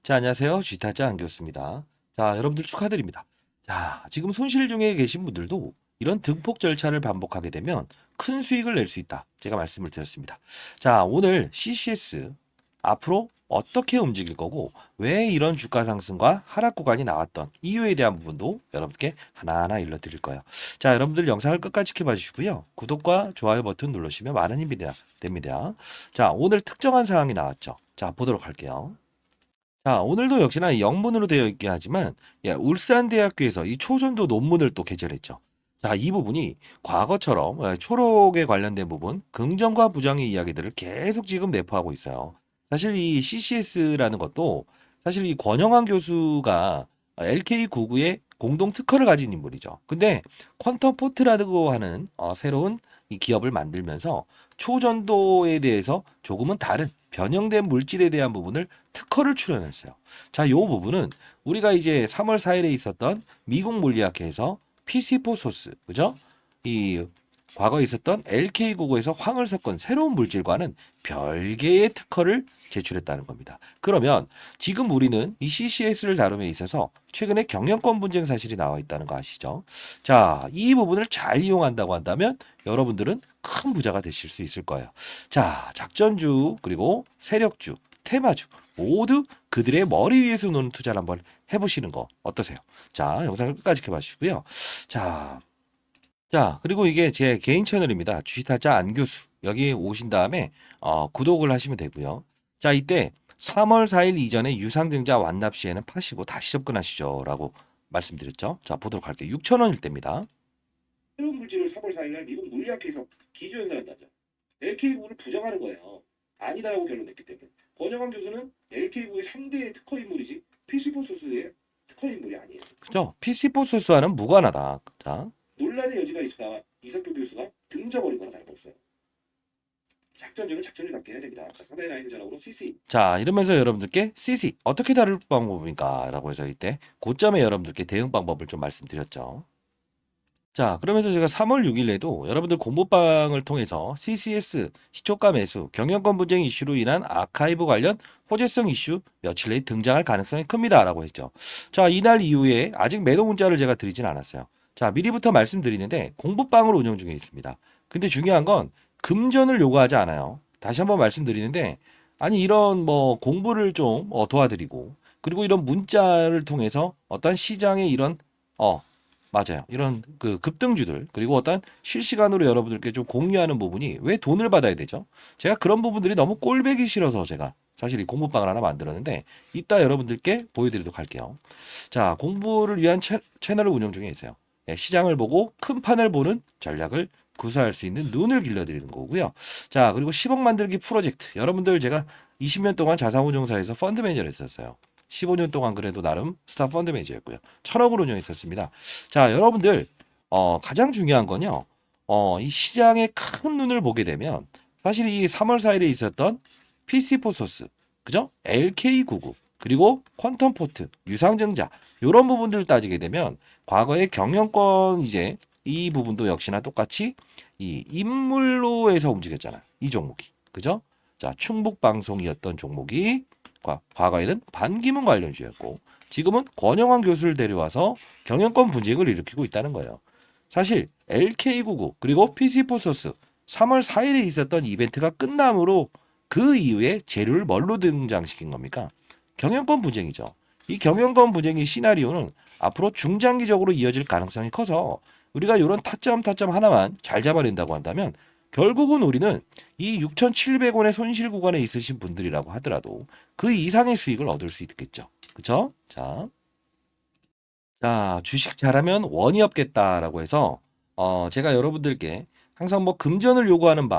자, 안녕하세요. 쥐타짜 안교수입니다. 자, 여러분들 축하드립니다. 자, 지금 손실 중에 계신 분들도 이런 등폭 절차를 반복하게 되면 큰 수익을 낼 수 있다. 제가 말씀을 드렸습니다. 자, 오늘 CCS 앞으로 어떻게 움직일 거고 왜 이런 주가 상승과 하락 구간이 나왔던 이유에 대한 부분도 여러분께 하나하나 일러드릴 거예요. 자, 여러분들 영상을 끝까지 지켜봐 주시고요. 구독과 좋아요 버튼 누르시면 많은 힘이 됩니다. 자, 오늘 특정한 사항이 나왔죠. 자, 보도록 할게요. 자, 오늘도 역시나 영문으로 되어 있긴 하지만 울산대학교에서 이 초전도 논문을 또 게재했죠. 자, 이 부분이 과거처럼 초록에 관련된 부분, 긍정과 부정의 이야기들을 계속 지금 내포하고 있어요. 사실 이 CCS라는 것도 사실 이 권영환 교수가 LK99의 공동 특허를 가진 인물이죠. 근데 퀀텀 포트라고 하는 새로운 이 기업을 만들면서 초전도에 대해서 조금은 다른 변형된 물질에 대한 부분을 특허를 출원했어요. 자, 요 부분은 우리가 이제 3월 4일에 있었던 미국 물리학회에서 PC4소스, 그죠? 이 과거에 있었던 LK99에서 황을 섞은 새로운 물질과는 별개의 특허를 제출했다는 겁니다. 그러면 지금 우리는 이 CCS를 다룸에 있어서 최근에 경영권 분쟁 사실이 나와 있다는 거 아시죠? 자, 이 부분을 잘 이용한다고 한다면 여러분들은 큰 부자가 되실 수 있을 거예요. 자, 작전주, 그리고 세력주, 테마주 모두 그들의 머리 위에서 노는 투자를 한번 해보시는 거 어떠세요? 자, 영상을 끝까지 지켜봐 주시고요. 자, 그리고 이게 제 개인 채널입니다. 주식타짜 안교수. 여기 오신 다음에 구독을 하시면 되고요. 자, 이때 3월 4일 이전에 유상증자 완납 시에는 파시고 다시 접근하시죠. 라고 말씀드렸죠. 자, 보도록 할게요. 6,000원일 때입니다. 새로운 물질을 3월 4일 날 미국 물리학회에서 기조연설한다죠. LK9를 부정하는 거예요. 아니다라고 결론냈기 때문에. 권영환 교수는 LK9의 3대 특허 인물이지 PC4소스의 특허 인물이 아니에요. 그죠? PC4소스와는 무관하다. 자, 논란의 여지가 있으나 이석규 교수가 등져버리거나 다름없어요. 작전주는 작전주답게 해야 됩니다. 자, 상당히 나이드 전압으로 CC. 자, 이러면서 여러분들께 CC 어떻게 다룰 방법입니까? 라고 해서 이때 고점에 여러분들께 대응 방법을 좀 말씀드렸죠. 자, 그러면서 제가 3월 6일에도 여러분들 공부방을 통해서 CCS, 시초가 매수, 경영권 분쟁 이슈로 인한 아카이브 관련 호재성 이슈 며칠 내에 등장할 가능성이 큽니다. 라고 했죠. 자, 이날 이후에 아직 매도 문자를 제가 드리진 않았어요. 자, 미리부터 말씀드리는데 공부방을 운영 중에 있습니다. 근데 중요한 건 금전을 요구하지 않아요. 다시 한번 말씀드리는데 아니 이런 뭐 공부를 좀 도와드리고 그리고 이런 문자를 통해서 어떤 시장의 이런 맞아요. 이런 그 급등주들 그리고 어떤 실시간으로 여러분들께 좀 공유하는 부분이 왜 돈을 받아야 되죠? 제가 그런 부분들이 너무 꼴배기 싫어서 제가 사실 이 공부방을 하나 만들었는데 이따 여러분들께 보여드리도록 할게요. 자, 공부를 위한 채널을 운영 중에 있어요. 시장을 보고 큰 판을 보는 전략을 구사할 수 있는 눈을 길러드리는 거고요. 자, 그리고 10억 만들기 프로젝트. 여러분들 제가 20년 동안 자산운용사에서 펀드 매니저를 했었어요. 15년 동안 그래도 나름 스타 펀드 매니저였고요. 1,000억을 운영했었습니다. 자, 여러분들 가장 중요한 건요. 이 시장의 큰 눈을 보게 되면 사실 이 3월 4일에 있었던 PC4소스, 그죠? LK99 그리고 퀀텀 포트, 유상증자 이런 부분들을 따지게 되면 과거의 경영권 이제 이 부분도 역시나 똑같이 이 인물로에서 움직였잖아. 이 종목이. 그죠? 자, 충북방송이었던 종목이 과거에는 반기문 관련주였고 지금은 권영환 교수를 데려와서 경영권 분쟁을 일으키고 있다는 거예요. 사실 LK99 그리고 PC4소스 3월 4일에 있었던 이벤트가 끝남으로 그 이후에 재료를 뭘로 등장시킨 겁니까? 경영권 분쟁이죠. 이 경영권 분쟁의 시나리오는 앞으로 중장기적으로 이어질 가능성이 커서 우리가 이런 타점 하나만 잘 잡아낸다고 한다면 결국은 우리는 이 6,700원의 손실 구간에 있으신 분들이라고 하더라도 그 이상의 수익을 얻을 수 있겠죠. 그쵸? 자, 주식 잘하면 원이 없겠다라고 해서 제가 여러분들께 항상 뭐 금전을 요구하는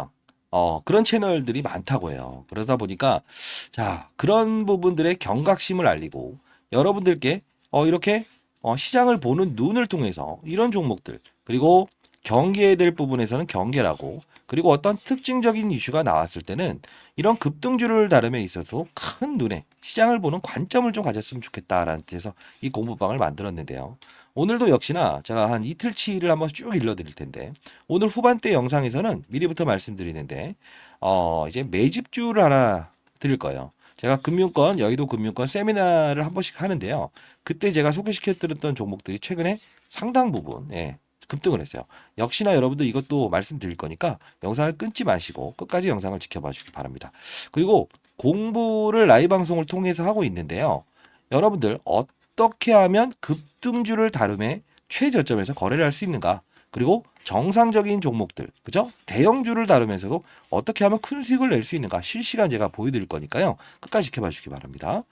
그런 채널들이 많다고 해요. 그러다 보니까 자, 그런 부분들의 경각심을 알리고 여러분들께 이렇게 시장을 보는 눈을 통해서 이런 종목들 그리고 경계해야 될 부분에서는 경계라고 그리고 어떤 특징적인 이슈가 나왔을 때는 이런 급등주를 다름에 있어서 큰 눈에 시장을 보는 관점을 좀 가졌으면 좋겠다라는 뜻에서 이 공부방을 만들었는데요. 오늘도 역시나 제가 한 이틀치를 한번 쭉 일러드릴 텐데 오늘 후반대 영상에서는 미리부터 말씀드리는데 이제 매집주를 하나 드릴 거예요. 제가 금융권, 여의도 금융권 세미나를 한 번씩 하는데요. 그때 제가 소개시켜드렸던 종목들이 최근에 상당 부분 급등을 했어요. 역시나 여러분들 이것도 말씀드릴 거니까 영상을 끊지 마시고 끝까지 영상을 지켜봐 주시기 바랍니다. 그리고 공부를 라이브 방송을 통해서 하고 있는데요. 여러분들 어떻게 하면 급등주를 다룸에 최저점에서 거래를 할 수 있는가? 그리고 정상적인 종목들, 그죠? 대형주를 다루면서도 어떻게 하면 큰 수익을 낼 수 있는가? 실시간 제가 보여드릴 거니까요. 끝까지 지켜봐 주시기 바랍니다.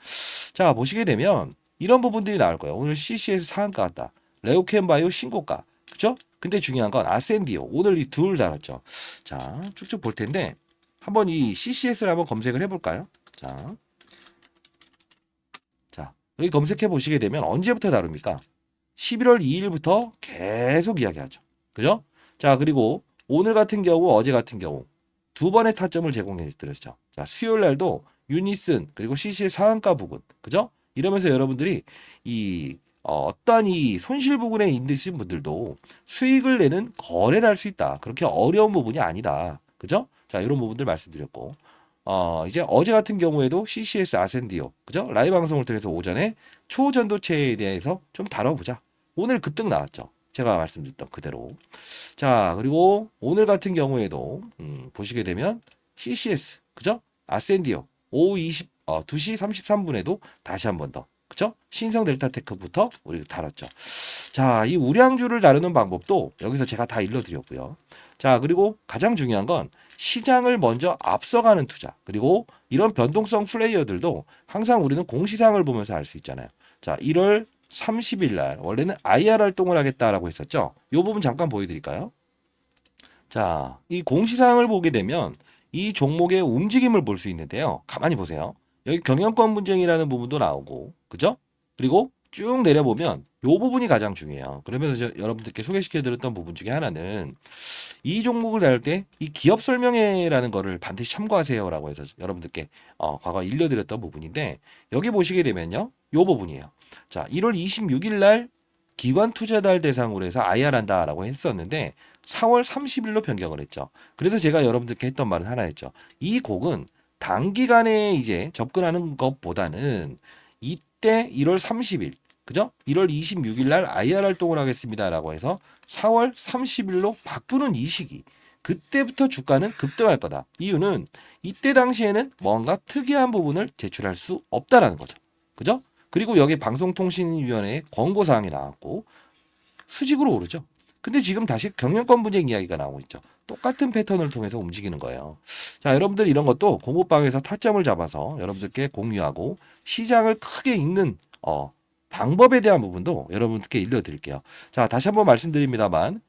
자, 보시게 되면 이런 부분들이 나올 거예요. 오늘 CCS 상한가 같다. 레오캠바이오 신고가, 그죠? 근데 중요한 건 아센디오. 오늘 이 둘 달았죠. 자, 쭉쭉 볼 텐데 한번 이 CCS를 한번 검색을 해볼까요? 자, 여기 검색해 보시게 되면 언제부터 다룹니까? 11월 2일부터 계속 이야기하죠. 그죠? 자, 그리고 오늘 같은 경우, 어제 같은 경우 두 번의 타점을 제공해 드렸죠. 자, 수요일 날도 유니슨 그리고 CC의 상한가 부분, 그죠? 이러면서 여러분들이 이 어떠한 이 손실 부분에 있으신 분들도 수익을 내는 거래를 할 수 있다. 그렇게 어려운 부분이 아니다. 그죠? 자, 이런 부분들 말씀드렸고, 이제 어제 같은 경우에도 CCS 아센디오, 그죠? 라이브 방송을 통해서 오전에 초전도체에 대해서 좀 다뤄보자. 오늘 급등 나왔죠. 제가 말씀드렸던 그대로. 자, 그리고 오늘 같은 경우에도 보시게 되면 CCS, 그죠? 아센디오 오후 2시 33분에도 다시 한 번 더, 그죠? 신성 델타테크부터 우리 다뤘죠. 자, 이 우량주를 다루는 방법도 여기서 제가 다 일러드렸고요. 자, 그리고 가장 중요한 건 시장을 먼저 앞서가는 투자, 그리고 이런 변동성 플레이어들도 항상 우리는 공시상을 보면서 알 수 있잖아요. 자, 1월 30일 날 원래는 IR 활동을 하겠다라고 했었죠. 이 부분 잠깐 보여드릴까요? 자, 이 공시상을 보게 되면 이 종목의 움직임을 볼 수 있는데요. 가만히 보세요. 여기 경영권 분쟁이라는 부분도 나오고, 그죠? 그리고 쭉 내려보면 이 부분이 가장 중요해요. 그러면서 여러분들께 소개시켜드렸던 부분 중에 하나는 이 종목을 다룰 때 이 기업 설명회라는 거를 반드시 참고하세요라고 해서 여러분들께 과거 일러드렸던 부분인데, 여기 보시게 되면요, 이 부분이에요. 자, 1월 26일 날 기관 투자달 대상으로 해서 IR 한다라고 했었는데 4월 30일로 변경을 했죠. 그래서 제가 여러분들께 했던 말은 하나였죠. 이 곡은 단기간에 이제 접근하는 것보다는 이때 1월 30일, 그죠? 1월 26일 날 IR 활동을 하겠습니다라고 해서 4월 30일로 바꾸는 이 시기, 그때부터 주가는 급등할 거다. 이유는 이때 당시에는 뭔가 특이한 부분을 제출할 수 없다라는 거죠. 그죠? 그리고 여기 방송통신위원회에 권고사항이 나왔고 수직으로 오르죠. 근데 지금 다시 경영권 분쟁 이야기가 나오고 있죠. 똑같은 패턴을 통해서 움직이는 거예요. 자, 여러분들 이런 것도 공부방에서 타점을 잡아서 여러분들께 공유하고 시장을 크게 읽는 방법에 대한 부분도 여러분들께 일러드릴게요. 자, 다시 한번 말씀드립니다만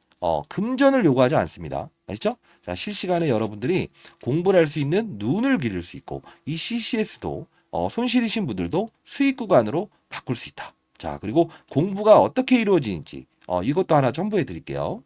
금전을 요구하지 않습니다. 아시죠? 자, 실시간에 여러분들이 공부를 할 수 있는 눈을 기를 수 있고 이 CCS도 손실이신 분들도 수익 구간으로 바꿀 수 있다. 자, 그리고 공부가 어떻게 이루어지는지 이것도 하나 첨부해 드릴게요.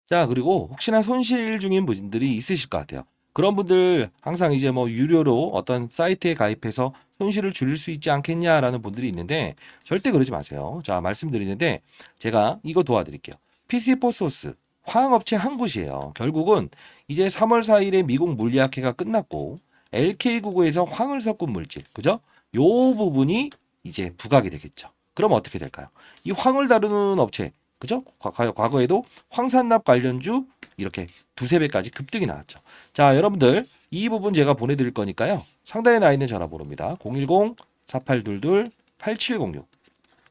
자, 그리고 혹시나 손실 중인 분들이 있으실 것 같아요. 그런 분들 항상 이제 뭐 유료로 어떤 사이트에 가입해서 손실을 줄일 수 있지 않겠냐라는 분들이 있는데 절대 그러지 마세요. 자, 말씀드리는데 제가 이거 도와드릴게요. PC4소스 화학업체 한 곳이에요. 결국은 이제 3월 4일에 미국 물리학회가 끝났고 LK99에서 황을 섞은 물질, 그죠? 요 부분이 이제 부각이 되겠죠. 그럼 어떻게 될까요? 이 황을 다루는 업체, 그죠? 과거에도 황산납 관련주 이렇게 두세 배까지 급등이 나왔죠. 자, 여러분들 이 부분 제가 보내드릴 거니까요. 상단에 나 있는 전화번호입니다. 010-4822-8706.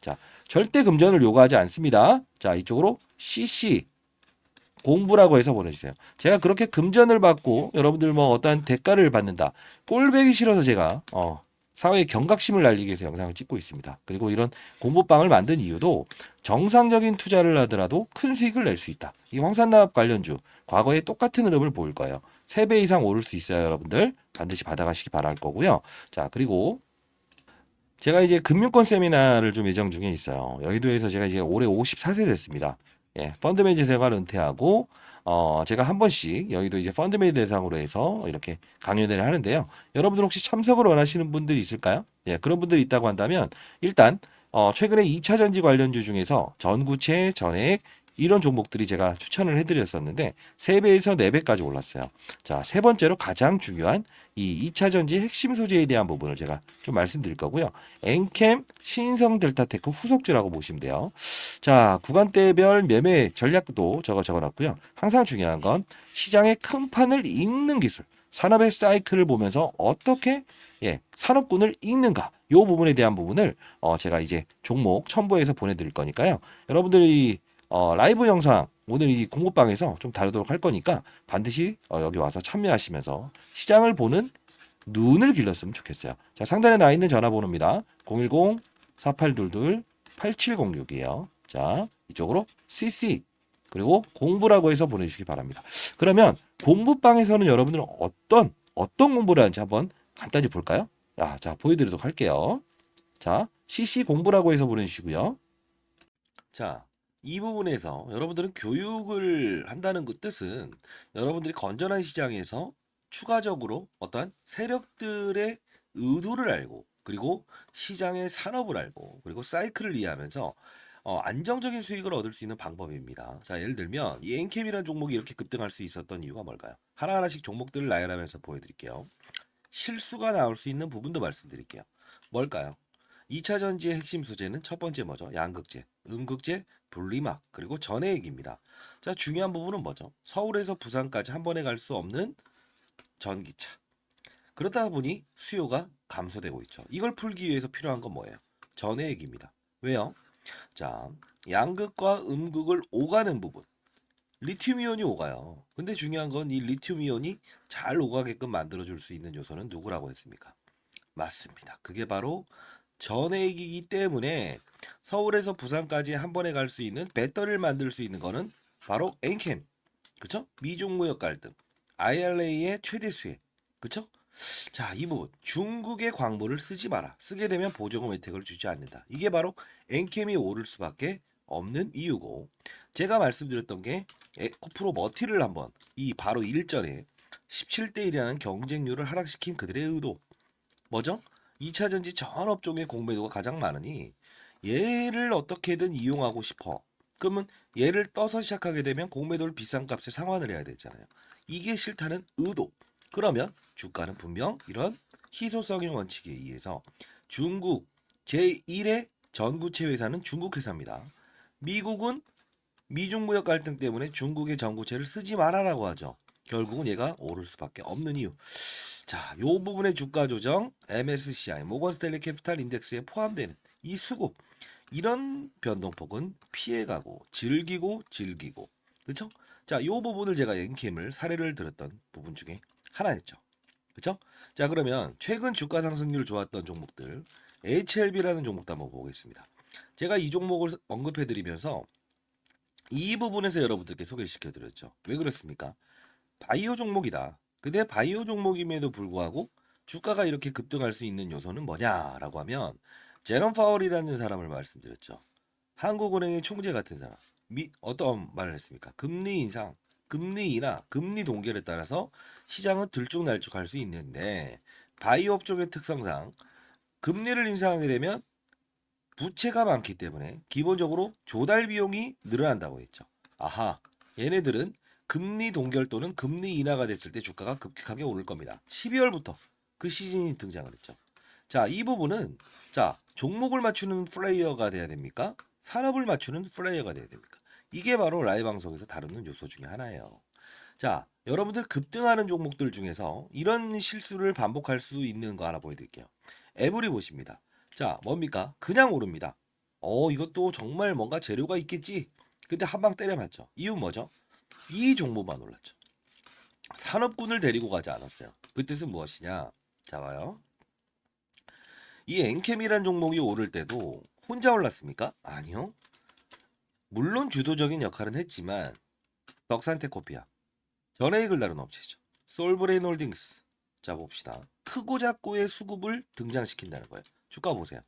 자, 절대 금전을 요구하지 않습니다. 자, 이쪽으로 CC 공부라고 해서 보내주세요. 제가 그렇게 금전을 받고 여러분들 뭐 어떠한 대가를 받는다, 꼴배기 싫어서 제가 사회에 경각심을 날리기 위해서 영상을 찍고 있습니다. 그리고 이런 공부방을 만든 이유도 정상적인 투자를 하더라도 큰 수익을 낼 수 있다. 이 황산납 관련주 과거에 똑같은 흐름을 보일 거예요. 3배 이상 오를 수 있어요. 여러분들 반드시 받아가시기 바랄 거고요. 자, 그리고 제가 이제 금융권 세미나를 좀 예정 중에 있어요. 여의도에서 제가 이제 올해 54세 됐습니다. 예, 펀드 매니저 생활 은퇴하고 제가 한 번씩 여의도 이제 펀드 매니저 대상으로 해서 이렇게 강연회를 하는데요. 여러분들 혹시 참석을 원하시는 분들이 있을까요? 예, 그런 분들이 있다고 한다면 일단 최근에 2차 전지 관련주 중에서 전구체, 전액, 이런 종목들이 제가 추천을 해드렸었는데 3배에서 4배까지 올랐어요. 자, 세 번째로 가장 중요한 이 2차 전지 핵심 소재에 대한 부분을 제가 좀 말씀드릴 거고요. 엔캠, 신성 델타테크 후속주라고 보시면 돼요. 자, 구간대별 매매 전략도 적어놨고요. 항상 중요한 건 시장의 큰 판을 읽는 기술, 산업의 사이클을 보면서 어떻게 산업군을 읽는가, 요 부분에 대한 부분을 제가 이제 종목 첨부해서 보내드릴 거니까요. 여러분들이 라이브 영상 오늘 이 공부방에서 좀 다루도록 할 거니까 반드시 여기 와서 참여하시면서 시장을 보는 눈을 길렀으면 좋겠어요. 자, 상단에 나와 있는 전화번호입니다. 010-4822-8706이에요. 자, 이쪽으로 CC 그리고 공부라고 해서 보내주시기 바랍니다. 그러면 공부방에서는 여러분들은 어떤 공부를 하는지 한번 간단히 볼까요? 자, 보여드리도록 할게요. 자, CC 공부라고 해서 보내주시고요. 자, 이 부분에서 여러분들은 교육을 한다는 그 뜻은 여러분들이 건전한 시장에서 추가적으로 어떠한 세력들의 의도를 알고 그리고 시장의 산업을 알고 그리고 사이클을 이해하면서 안정적인 수익을 얻을 수 있는 방법입니다. 자, 예를 들면 이 엔캠이라는 종목이 이렇게 급등할 수 있었던 이유가 뭘까요? 하나하나씩 종목들을 나열하면서 보여드릴게요. 실수가 나올 수 있는 부분도 말씀드릴게요. 뭘까요? 2차 전지의 핵심 소재는 첫 번째 뭐죠? 양극재, 음극재, 분리막, 그리고 전해액입니다. 자, 중요한 부분은 뭐죠? 서울에서 부산까지 한 번에 갈 수 없는 전기차. 그러다 보니 수요가 감소되고 있죠. 이걸 풀기 위해서 필요한 건 뭐예요? 전해액입니다. 왜요? 자, 양극과 음극을 오가는 부분. 리튬 이온이 오가요. 근데 중요한 건 이 리튬 이온이 잘 오가게끔 만들어줄 수 있는 요소는 누구라고 했습니까? 맞습니다. 그게 바로 전해액이기 때문에 서울에서 부산까지 한 번에 갈 수 있는 배터리를 만들 수 있는 거는 바로 엔캠. 그쵸? 미중 무역 갈등. IRA의 최대 수혜. 그쵸? 자, 이 부분. 중국의 광물을 쓰지 마라. 쓰게 되면 보조금 혜택을 주지 않는다. 이게 바로 엔캠이 오를 수밖에 없는 이유고, 제가 말씀드렸던 게 에코프로 머티를 한번 이 바로 일전에 17대 1이라는 경쟁률을 하락시킨 그들의 의도. 뭐죠? 2차 전지 전 업종의 공매도가 가장 많으니 얘를 어떻게든 이용하고 싶어. 그러면 얘를 떠서 시작하게 되면 공매도를 비싼 값에 상환을 해야 되잖아요. 이게 싫다는 의도. 그러면 주가는 분명 이런 희소성의 원칙에 의해서 중국 제1의 전구체 회사는 중국 회사입니다. 미국은 미중 무역 갈등 때문에 중국의 전구체를 쓰지 말아라고 하죠. 결국은 얘가 오를 수밖에 없는 이유. 자, 요 부분의 주가 조정 MSCI 모건 스탠리 캐피탈 인덱스에 포함되는 이 수급, 이런 변동폭은 피해가고 즐기고 그렇죠? 자, 요 부분을 제가 엔캠을 사례를 들었던 부분 중에 하나였죠. 그렇죠? 자, 그러면 최근 주가 상승률 좋았던 종목들 HLB라는 종목도 한번 보겠습니다. 제가 이 종목을 언급해 드리면서 이 부분에서 여러분들께 소개시켜 드렸죠. 왜 그렇습니까? 바이오 종목이다. 근데 바이오 종목임에도 불구하고 주가가 이렇게 급등할 수 있는 요소는 뭐냐라고 하면 제롬 파월이라는 사람을 말씀드렸죠. 한국은행의 총재 같은 사람. 어떤 말을 했습니까? 금리 인상, 금리 인하, 금리 동결에 따라서 시장은 들쭉날쭉할 수 있는데 바이오 업종의 특성상 금리를 인상하게 되면 부채가 많기 때문에 기본적으로 조달 비용이 늘어난다고 했죠. 아하, 얘네들은 금리 동결 또는 금리 인하가 됐을 때 주가가 급격하게 오를 겁니다. 12월부터 그 시즌이 등장을 했죠. 자, 이 부분은 자, 종목을 맞추는 플레이어가 돼야 됩니까? 산업을 맞추는 플레이어가 돼야 됩니까? 이게 바로 라이브 방송에서 다루는 요소 중에 하나예요. 자, 여러분들 급등하는 종목들 중에서 이런 실수를 반복할 수 있는 거 하나 보여드릴게요. 에브리 보십니다. 자, 뭡니까? 그냥 오릅니다. 이것도 정말 뭔가 재료가 있겠지. 근데 한 방 때려맞죠. 이유 뭐죠? 이 종목만 올랐죠. 산업군을 데리고 가지 않았어요. 그 뜻은 무엇이냐? 자, 봐요. 이 엔캠이란 종목이 오를 때도 혼자 올랐습니까? 아니요. 물론 주도적인 역할은 했지만 덕산테코피아, 전해익을 다룬 업체죠. 솔브레인 홀딩스. 자, 봅시다. 크고 작고의 수급을 등장시킨다는 거예요. 주가 보세요.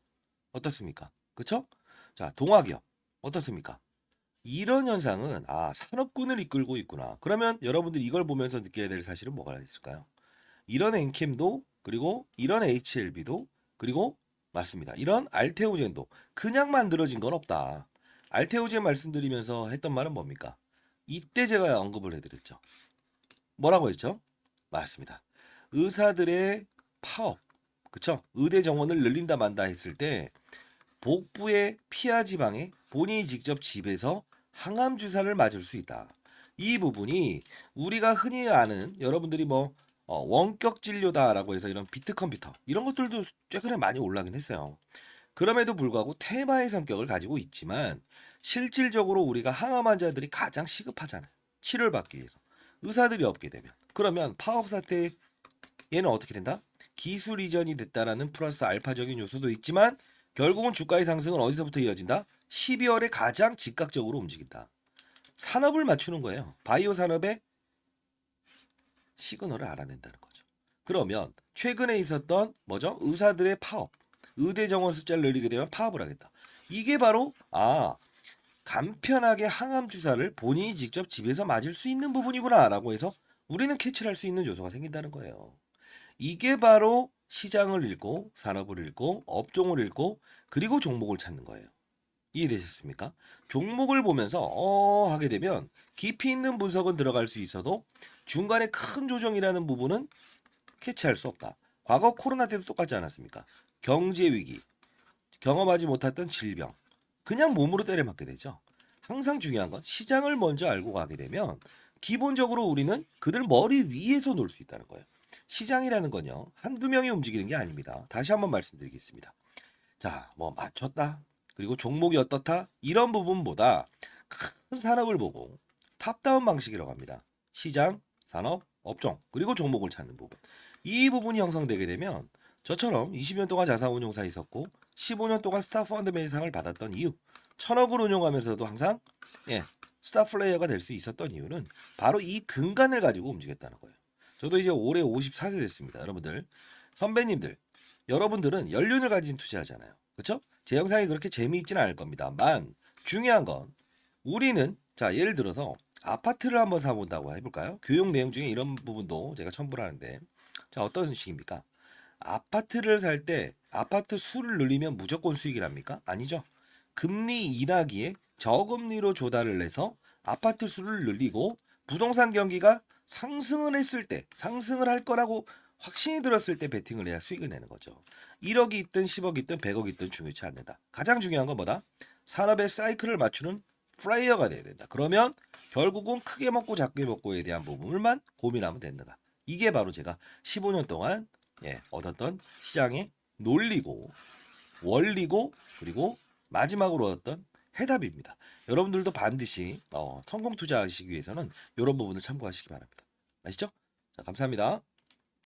어떻습니까? 그쵸? 자, 동화기업 어떻습니까? 이런 현상은 산업군을 이끌고 있구나. 그러면 여러분들이 이걸 보면서 느껴야 될 사실은 뭐가 있을까요? 이런 엔캠도 그리고 이런 HLB도 그리고 맞습니다. 이런 알테오젠도 그냥 만들어진 건 없다. 알테오제 말씀드리면서 했던 말은 뭡니까? 이때 제가 언급을 해드렸죠. 뭐라고 했죠? 맞습니다. 의사들의 파업, 그쵸? 의대 정원을 늘린다 만다 했을 때 복부의 피하 지방에 본인이 직접 집에서 항암 주사를 맞을 수 있다. 이 부분이 우리가 흔히 아는 여러분들이 뭐 원격 진료다라고 해서 이런 비트 컴퓨터 이런 것들도 최근에 많이 올라긴 했어요. 그럼에도 불구하고 테마의 성격을 가지고 있지만 실질적으로 우리가 항암 환자들이 가장 시급하잖아요. 치료를 받기 위해서. 의사들이 없게 되면. 그러면 파업 사태에 얘는 어떻게 된다? 기술 이전이 됐다라는 플러스 알파적인 요소도 있지만 결국은 주가의 상승은 어디서부터 이어진다? 12월에 가장 즉각적으로 움직인다. 산업을 맞추는 거예요. 바이오 산업의 시그널을 알아낸다는 거죠. 그러면 최근에 있었던 뭐죠? 의사들의 파업. 의대 정원 숫자를 늘리게 되면 파업을 하겠다. 이게 바로 간편하게 항암 주사를 본인이 직접 집에서 맞을 수 있는 부분이구나라고 해서 우리는 캐치를 할 수 있는 요소가 생긴다는 거예요. 이게 바로 시장을 읽고 산업을 읽고 업종을 읽고 그리고 종목을 찾는 거예요. 이해되셨습니까? 종목을 보면서 하게 되면 깊이 있는 분석은 들어갈 수 있어도 중간에 큰 조정이라는 부분은 캐치할 수 없다. 과거 코로나 때도 똑같지 않았습니까? 경제 위기, 경험하지 못했던 질병, 그냥 몸으로 때려맞게 되죠. 항상 중요한 건 시장을 먼저 알고 가게 되면 기본적으로 우리는 그들 머리 위에서 놀 수 있다는 거예요. 시장이라는 건요, 한두 명이 움직이는 게 아닙니다. 다시 한번 말씀드리겠습니다. 자, 뭐 맞췄다. 그리고 종목이 어떻다. 이런 부분보다 큰 산업을 보고 탑다운 방식이라고 합니다. 시장, 산업, 업종, 그리고 종목을 찾는 부분. 이 부분이 형성되게 되면 저처럼 20년 동안 자산운용사 있었고 15년 동안 스타 펀드맨상을 받았던 이유, 1000억을 운용하면서도 항상 스타 플레이어가 될 수 있었던 이유는 바로 이 근간을 가지고 움직였다는 거예요. 저도 이제 올해 54세 됐습니다. 여러분들, 선배님들, 여러분들은 연륜을 가진 투자하잖아요. 그렇죠? 제 영상이 그렇게 재미있지는 않을 겁니다만 중요한 건 우리는 자 예를 들어서 아파트를 한번 사본다고 해볼까요? 교육 내용 중에 이런 부분도 제가 첨부를 하는데 자 어떤 식입니까? 아파트를 살 때 아파트 수를 늘리면 무조건 수익이랍니까? 아니죠. 금리 인하기에 저금리로 조달을 해서 아파트 수를 늘리고 부동산 경기가 상승을 했을 때 상승을 할 거라고 확신이 들었을 때 베팅을 해야 수익을 내는 거죠. 1억이 있든 10억이 있든 100억이 있든 중요치 않는다. 가장 중요한 건 뭐다? 산업의 사이클을 맞추는 플레이어가 돼야 된다. 그러면 결국은 크게 먹고 작게 먹고에 대한 부분을만 고민하면 된다. 이게 바로 제가 15년 동안 얻었던 시장의 논리고 원리고 그리고 마지막으로 얻었던 해답입니다. 여러분들도 반드시 성공 투자하시기 위해서는 이런 부분을 참고하시기 바랍니다. 아시죠? 자, 감사합니다.